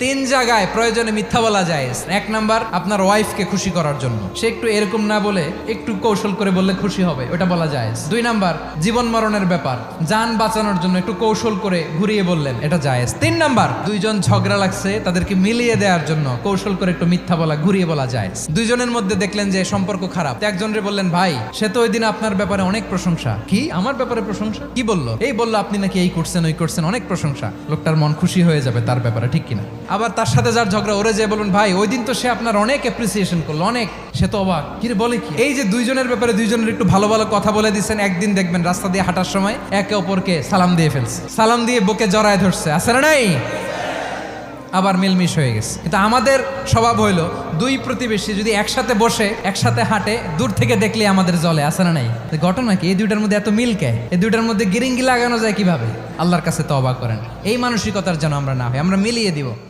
তিন জায়গায় প্রয়োজনে মিথ্যা বলা যায়। এক নাম্বার, আপনার ওয়াইফকে খুশি করার জন্য, সে একটু এরকম না বলে একটু কৌশল করে বললে খুশি হবে, ওটা বলা যায়। দুই নাম্বার, জীবন মরণের ব্যাপার, যান বাঁচানোর জন্য একটু কৌশল করে ঘুরিয়ে বললেন, এটা জায়েজ। তিন নাম্বার, দুইজন ঝগড়া লাগছে তাদেরকে মিলিয়ে দেওয়ার জন্য কৌশল করে একটু মিথ্যা বলা, ঘুরিয়ে বলা যায়। দুইজনের মধ্যে দেখলেন যে সম্পর্ক খারাপ, একজনরে বললেন, ভাই সে তো ওই দিন আপনার ব্যাপারে অনেক প্রশংসা। কি আমার ব্যাপারে প্রশংসা? কি বললো? এই বললো আপনি নাকি এই করছেন ওই করছেন, অনেক প্রশংসা। লোকটার মন খুশি হয়ে যাবে তার ব্যাপারে, ঠিক কিনা? আবার তার সাথে যার ঝগড়া, ওরে যে বলুন, ভাই ওই দিন তো সে আপনার অনেক অ্যাপ্রিসিয়েশন করলো, অনেক, সে তো অবাক, কি রে বলে কি? এই যে দুইজনের ব্যাপারে দুইজনের একটু ভালো ভালো কথা বলে দিচ্ছেন, একদিন দেখবেন রাস্তা দিয়ে হাঁটার সময় একে অপরকে সালাম দিয়ে ফেলছে, সালাম দিয়ে বুকে জড়ায় ধরছে, আছে না নাই? আবার মিলমিশ হয়ে গেছে। কিন্তু আমাদের স্বভাব হইলো, দুই প্রতিবেশী যদি একসাথে বসে একসাথে হাঁটে, দূর থেকে দেখলে আমাদের জলে, আছে না নাই? ঘটনা কি? এই দুইটার মধ্যে এত মিল কে? এই দুইটার মধ্যে গিরিঙ্গি লাগানো যায় কিভাবে? আল্লাহর কাছে তওবা করেন, এই মানসিকতার যেন আমরা না হয়, আমরা মিলিয়ে দিব।